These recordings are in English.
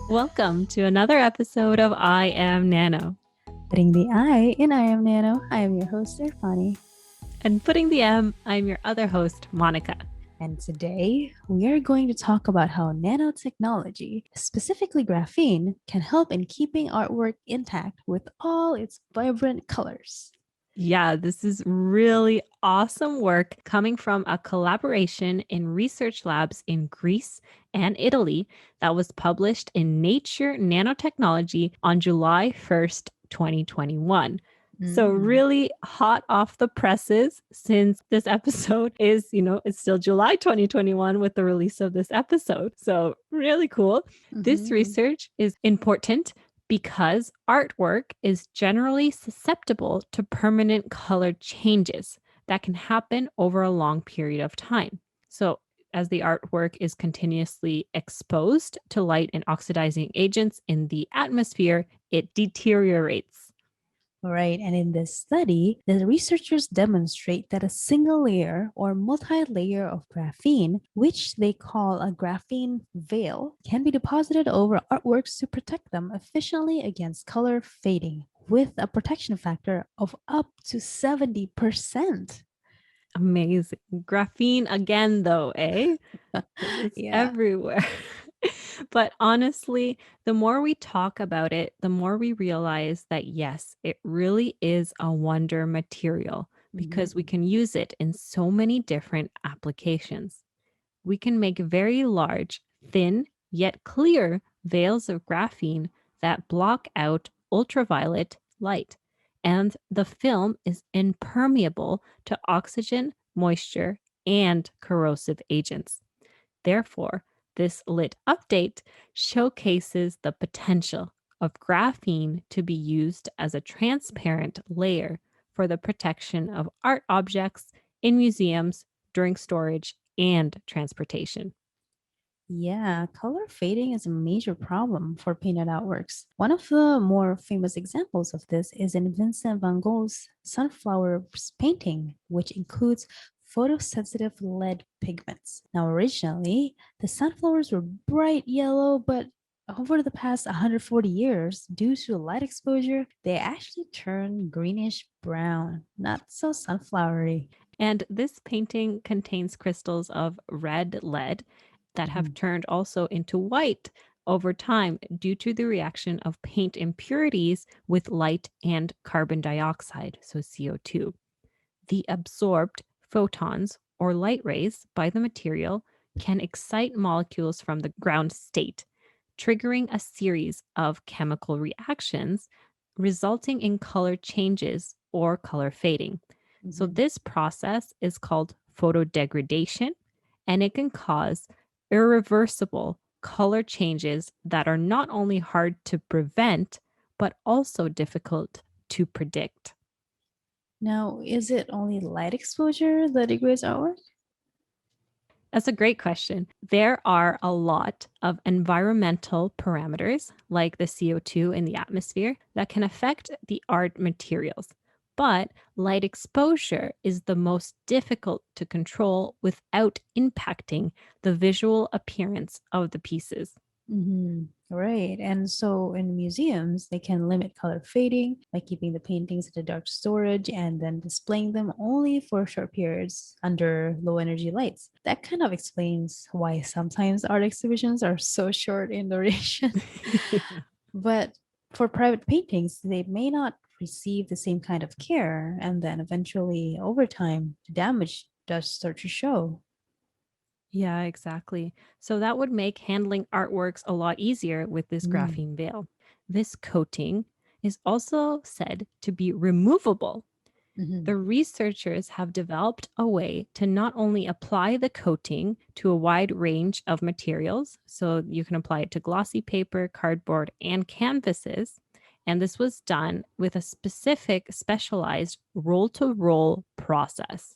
Welcome to another episode of I Am Nano. Putting the I in I Am Nano, I am your host, Irfani. And putting the M, I'm your other host, Monica. And today, we are going to talk about how nanotechnology, specifically graphene, can help in keeping artwork intact with all its vibrant colors. Yeah, this is really awesome work coming from a collaboration in research labs in Greece and Italy that was published in Nature Nanotechnology on July 1st, 2021. So really hot off the presses since this episode is, it's still July 2021 with the release of this episode. So really cool. This research is important because artwork is generally susceptible to permanent color changes that can happen over a long period of time. So, as the artwork is continuously exposed to light and oxidizing agents in the atmosphere, it deteriorates. Right, and in this study, the researchers demonstrate that a single layer or multi-layer of graphene, which they call a graphene veil, can be deposited over artworks to protect them efficiently against color fading, with a protection factor of up to 70%. Amazing. Graphene again, though, eh? It's Yeah. everywhere. But honestly, the more we talk about it, the more we realize that yes, it really is a wonder material because we can use it in so many different applications. We can make very large, thin, yet clear veils of graphene that block out ultraviolet light. And the film is impermeable to oxygen, moisture, and corrosive agents. Therefore, this lit update showcases the potential of graphene to be used as a transparent layer for the protection of art objects in museums during storage and transportation. Yeah, color fading is a major problem for painted artworks. One of the more famous examples of this is in Vincent van Gogh's Sunflower painting, which includes photosensitive lead pigments. Now, originally, the sunflowers were bright yellow, but over the past 140 years, due to light exposure, they actually turned greenish brown, not so sunflowery. And this painting contains crystals of red lead that have turned also into white over time due to the reaction of paint impurities with light and carbon dioxide, so CO2. The absorbed photons or light rays by the material can excite molecules from the ground state, triggering a series of chemical reactions, resulting in color changes or color fading. So, this process is called photodegradation, and it can cause irreversible color changes that are not only hard to prevent, but also difficult to predict. Now, is it only light exposure that degrades artwork? That's a great question. There are a lot of environmental parameters, like the CO2 in the atmosphere, that can affect the art materials. But light exposure is the most difficult to control without impacting the visual appearance of the pieces. Right. And so in museums, they can limit color fading by keeping the paintings in dark storage and then displaying them only for short periods under low energy lights. That kind of explains why sometimes art exhibitions are so short in duration. But for private paintings, they may not receive the same kind of care. And then eventually, over time, the damage does start to show. Yeah, exactly. So that would make handling artworks a lot easier with this Mm. graphene veil. This coating is also said to be removable. Mhm. The researchers have developed a way to not only apply the coating to a wide range of materials, so you can apply it to glossy paper, cardboard, and canvases. And this was done with a specific specialized roll to roll process.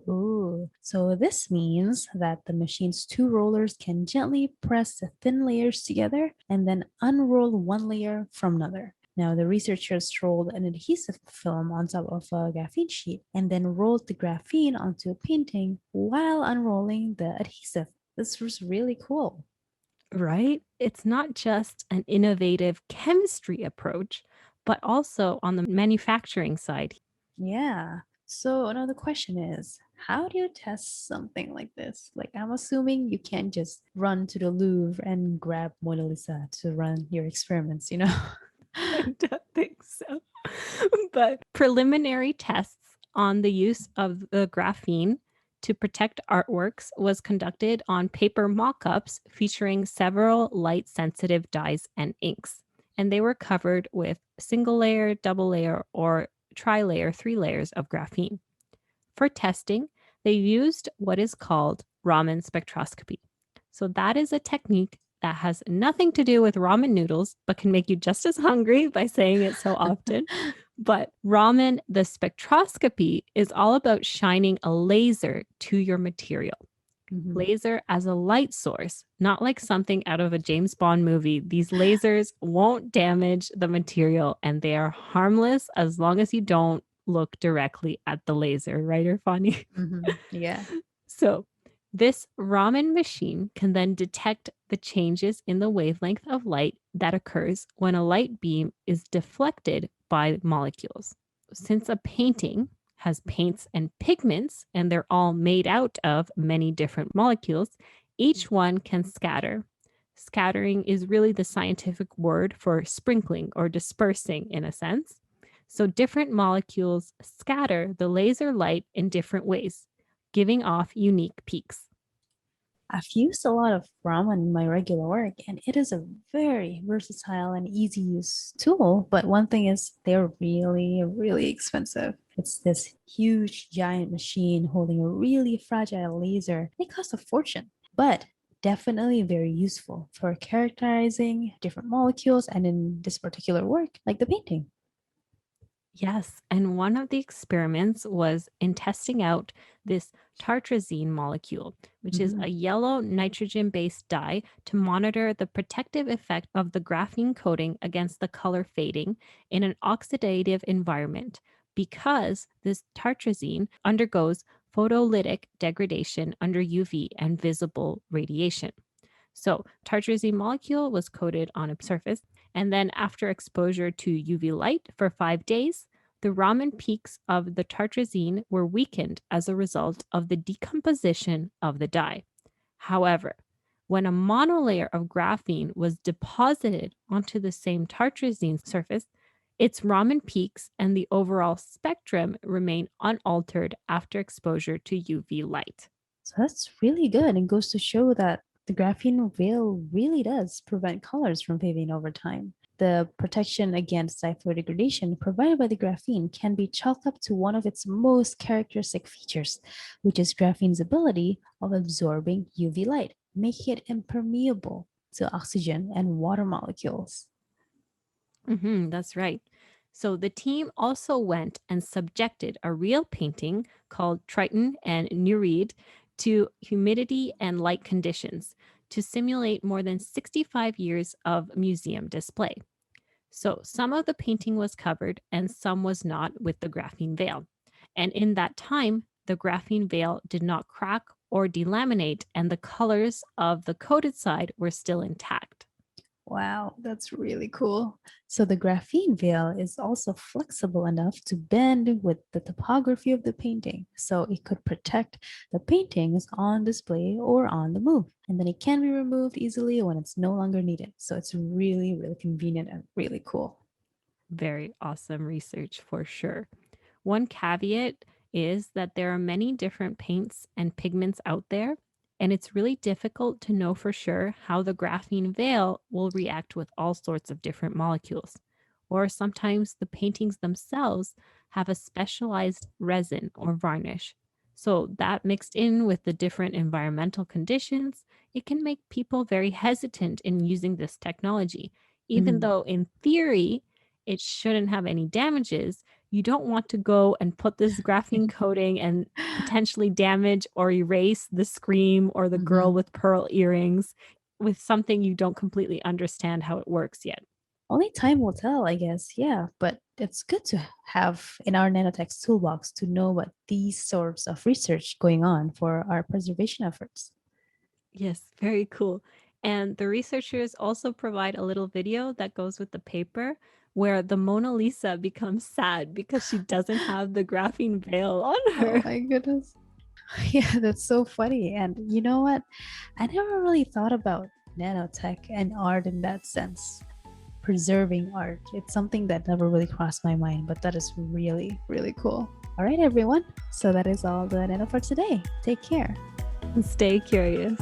Ooh, so this means that the machine's two rollers can gently press the thin layers together and then unroll one layer from another. Now, the researchers rolled an adhesive film on top of a graphene sheet and then rolled the graphene onto a painting while unrolling the adhesive. This was really cool. Right? It's not just an innovative chemistry approach, but also on the manufacturing side. Yeah. So another question is, how do you test something like this? Like, I'm assuming you can't just run to the Louvre and grab Mona Lisa to run your experiments, you know? I don't think so. But preliminary tests on the use of the graphene to protect artworks was conducted on paper mock-ups featuring several light-sensitive dyes and inks. And they were covered with single layer, double layer, or tri-layer, 3 layers of graphene. For testing, they used what is called Raman spectroscopy. So, that is a technique that has nothing to do with ramen noodles, but can make you just as hungry by saying it so often. But Raman, the spectroscopy, is all about shining a laser to your material. Mhm. Laser as a light source, not like something out of a James Bond movie. These lasers won't damage the material and they are harmless as long as you don't look directly at the laser, right, or funny? Yeah. So, this Raman machine can then detect the changes in the wavelength of light that occurs when a light beam is deflected by molecules. Since a painting has paints and pigments, and they're all made out of many different molecules, each one can scatter. Scattering is really the scientific word for sprinkling or dispersing in a sense. So, different molecules scatter the laser light in different ways, giving off unique peaks. I've used a lot of ramen in my regular work, and it is a very versatile and easy use tool. But one thing is, they're really, really expensive. It's this huge, giant machine holding a really fragile laser. They cost a fortune, but definitely very useful for characterizing different molecules and in this particular work, like the painting. Yes, and one of the experiments was in testing out this tartrazine molecule, which is a Mhm. yellow nitrogen based dye to monitor the protective effect of the graphene coating against the color fading in an oxidative environment because this tartrazine undergoes photolytic degradation under UV and visible radiation. So, tartrazine molecule was coated on a surface, and then after exposure to UV light for 5 days, the Raman peaks of the tartrazine were weakened as a result of the decomposition of the dye. However, when a monolayer of graphene was deposited onto the same tartrazine surface, its Raman peaks and the overall spectrum remain unaltered after exposure to UV light. So that's really good and goes to show that the graphene veil really does prevent colors from fading over time. The protection against cypher degradation provided by the graphene can be chalked up to one of its most characteristic features, which is graphene's ability of absorbing UV light, making it impermeable to oxygen and water molecules. That's right. So the team also went and subjected a real painting called Triton and Nereid to humidity and light conditions to simulate more than 65 years of museum display. So some of the painting was covered and some was not with the graphene veil. And in that time, the graphene veil did not crack or delaminate, and the colors of the coated side were still intact. Wow, that's really cool. So the graphene veil is also flexible enough to bend with the topography of the painting. So it could protect the paintings on display or on the move. And then it can be removed easily when it's no longer needed. So it's really, really convenient and really cool. Very awesome research for sure. One caveat is that there are many different paints and pigments out there, and it's really difficult to know for sure how the graphene veil will react with all sorts of different molecules. Or sometimes the paintings themselves have a specialized resin or varnish. So, that mixed in with the different environmental conditions, it can make people very hesitant in using this technology. Even Mhm. though, in theory, it shouldn't have any damages, you don't want to go and put this graphene coating and potentially damage or erase the scream or the girl Mhm. with pearl earrings with something you don't completely understand how it works yet. Only time will tell, I guess. Yeah, but it's good to have in our nanotech's toolbox to know what these sorts of research going on for our preservation efforts. Yes, very cool. And the researchers also provide a little video that goes with the paper where the Mona Lisa becomes sad because she doesn't have the graphene veil on Oh her. my goodness. Yeah, that's so funny. And you know what? I never really thought about nanotech and art in that sense. Preserving art. It's something that never really crossed my mind, but that is really, really cool. All right, everyone. So that is all the nano for today. Take care. And stay curious.